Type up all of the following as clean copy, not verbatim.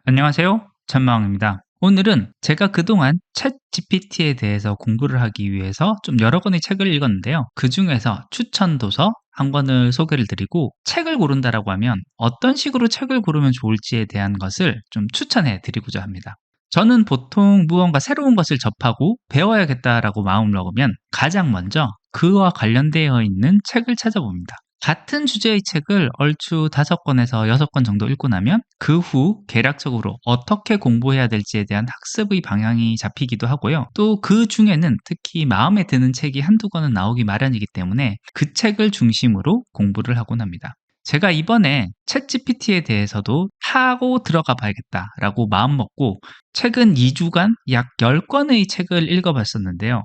안녕하세요. 전마왕입니다. 오늘은 제가 그동안 챗GPT에 대해서 공부를 하기 위해서 좀 여러 권의 책을 읽었는데요. 그 중에서 추천 도서 한 권을 소개를 드리고, 책을 고른다라고 하면 어떤 식으로 책을 고르면 좋을지에 대한 것을 좀 추천해 드리고자 합니다. 저는 보통 무언가 새로운 것을 접하고 배워야겠다라고 마음을 먹으면 가장 먼저 그와 관련되어 있는 책을 찾아봅니다. 같은 주제의 책을 얼추 5권에서 6권 정도 읽고 나면 그 후 계략적으로 어떻게 공부해야 될지에 대한 학습의 방향이 잡히기도 하고요. 또 그 중에는 특히 마음에 드는 책이 한두 권은 나오기 마련이기 때문에 그 책을 중심으로 공부를 하곤 합니다. 제가 이번에 챗GPT에 대해서도 하고 들어가 봐야겠다라고 마음먹고 최근 2주간 약 10권의 책을 읽어봤었는데요.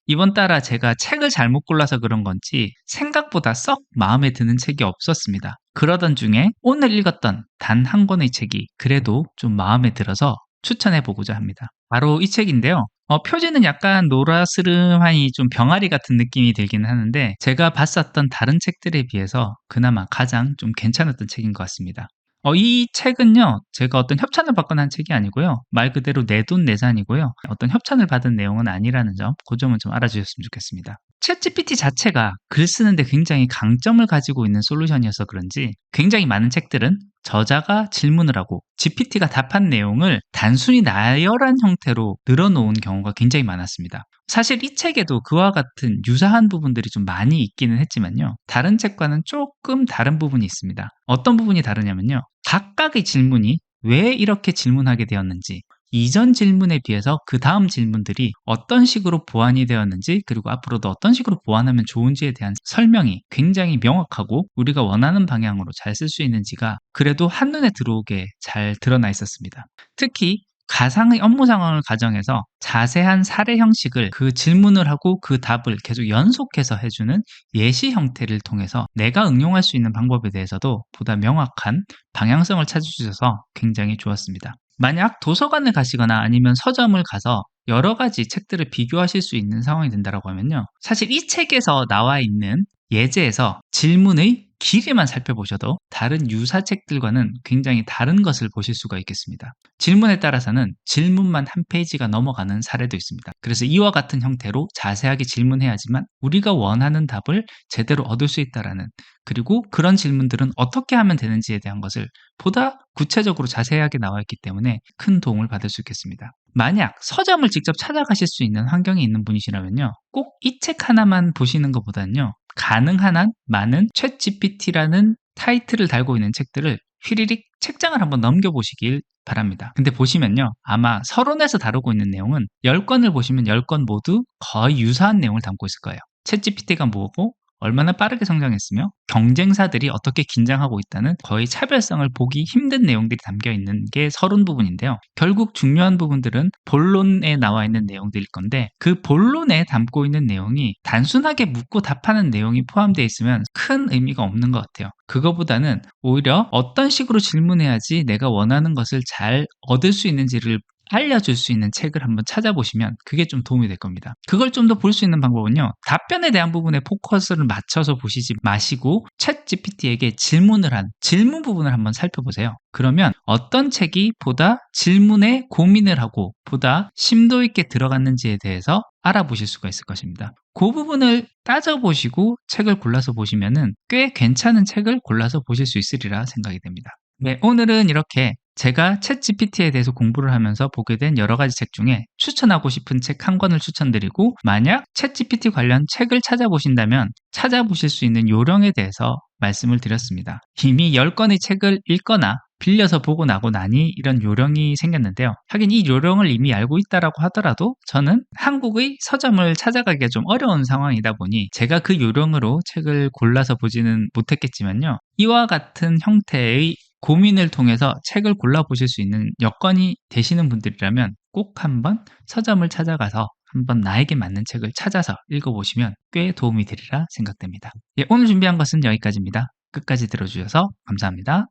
이번 달아 제가 책을 잘못 골라서 그런 건지 생각보다 썩 마음에 드는 책이 없었습니다. 그러던 중에 오늘 읽었던 단 한 권의 책이 그래도 좀 마음에 들어서 추천해 보고자 합니다. 바로 이 책인데요. 표지는 약간 노라스름하니 좀 병아리 같은 느낌이 들기는 하는데, 제가 봤었던 다른 책들에 비해서 그나마 가장 좀 괜찮았던 책인 것 같습니다. 이 책은요, 제가 어떤 협찬을 받거나 한 책이 아니고요. 말 그대로 내돈내산이고요. 어떤 협찬을 받은 내용은 아니라는 점, 그 점은 좀 알아주셨으면 좋겠습니다. 챗GPT 자체가 글 쓰는데 굉장히 강점을 가지고 있는 솔루션이어서 그런지 굉장히 많은 책들은 저자가 질문을 하고 GPT가 답한 내용을 단순히 나열한 형태로 늘어놓은 경우가 굉장히 많았습니다. 사실 이 책에도 그와 같은 유사한 부분들이 좀 많이 있기는 했지만요. 다른 책과는 조금 다른 부분이 있습니다. 어떤 부분이 다르냐면요. 각각의 질문이 왜 이렇게 질문하게 되었는지, 이전 질문에 비해서 그 다음 질문들이 어떤 식으로 보완이 되었는지, 그리고 앞으로도 어떤 식으로 보완하면 좋은지에 대한 설명이 굉장히 명확하고 우리가 원하는 방향으로 잘 쓸 수 있는지가 그래도 한눈에 들어오게 잘 드러나 있었습니다. 특히 가상의 업무 상황을 가정해서 자세한 사례 형식을 그 질문을 하고 그 답을 계속 연속해서 해주는 예시 형태를 통해서 내가 응용할 수 있는 방법에 대해서도 보다 명확한 방향성을 찾아주셔서 굉장히 좋았습니다. 만약 도서관을 가시거나 아니면 서점을 가서 여러 가지 책들을 비교하실 수 있는 상황이 된다고 하면요. 사실 이 책에서 나와 있는 예제에서 질문의 길이만 살펴보셔도 다른 유사 책들과는 굉장히 다른 것을 보실 수가 있겠습니다. 질문에 따라서는 질문만 한 페이지가 넘어가는 사례도 있습니다. 그래서 이와 같은 형태로 자세하게 질문해야지만 우리가 원하는 답을 제대로 얻을 수 있다라는, 그리고 그런 질문들은 어떻게 하면 되는지에 대한 것을 보다 구체적으로 자세하게 나와 있기 때문에 큰 도움을 받을 수 있겠습니다. 만약 서점을 직접 찾아가실 수 있는 환경이 있는 분이시라면요. 꼭 이 책 하나만 보시는 것보다는요. 가능한 한 많은 챗GPT라는 타이틀을 달고 있는 책들을 휘리릭 책장을 한번 넘겨보시길 바랍니다. 근데 보시면요. 아마 서론에서 다루고 있는 내용은 10권을 보시면 10권 모두 거의 유사한 내용을 담고 있을 거예요. 챗GPT가 뭐고 얼마나 빠르게 성장했으며 경쟁사들이 어떻게 긴장하고 있다는 거의 차별성을 보기 힘든 내용들이 담겨 있는 게 서론 부분인데요. 결국 중요한 부분들은 본론에 나와 있는 내용들일 건데, 그 본론에 담고 있는 내용이 단순하게 묻고 답하는 내용이 포함되어 있으면 큰 의미가 없는 것 같아요. 그거보다는 오히려 어떤 식으로 질문해야지 내가 원하는 것을 잘 얻을 수 있는지를 알려줄 수 있는 책을 한번 찾아보시면 그게 좀 도움이 될 겁니다. 그걸 좀 더 볼 수 있는 방법은요. 답변에 대한 부분에 포커스를 맞춰서 보시지 마시고 챗 GPT에게 질문을 한 질문 부분을 한번 살펴보세요. 그러면 어떤 책이 보다 질문에 고민을 하고 보다 심도 있게 들어갔는지에 대해서 알아보실 수가 있을 것입니다. 그 부분을 따져보시고 책을 골라서 보시면은 꽤 괜찮은 책을 골라서 보실 수 있으리라 생각이 됩니다. 네, 오늘은 이렇게 제가 챗GPT에 대해서 공부를 하면서 보게 된 여러 가지 책 중에 추천하고 싶은 책 한 권을 추천드리고, 만약 챗GPT 관련 책을 찾아보신다면 찾아보실 수 있는 요령에 대해서 말씀을 드렸습니다. 이미 10권의 책을 읽거나 빌려서 보고 나고 나니 이런 요령이 생겼는데요. 하긴 이 요령을 이미 알고 있다라고 하더라도 저는 한국의 서점을 찾아가기가 좀 어려운 상황이다 보니 제가 그 요령으로 책을 골라서 보지는 못했겠지만요. 이와 같은 형태의 고민을 통해서 책을 골라보실 수 있는 여건이 되시는 분들이라면 꼭 한번 서점을 찾아가서 한번 나에게 맞는 책을 찾아서 읽어보시면 꽤 도움이 되리라 생각됩니다. 예, 오늘 준비한 것은 여기까지입니다. 끝까지 들어주셔서 감사합니다.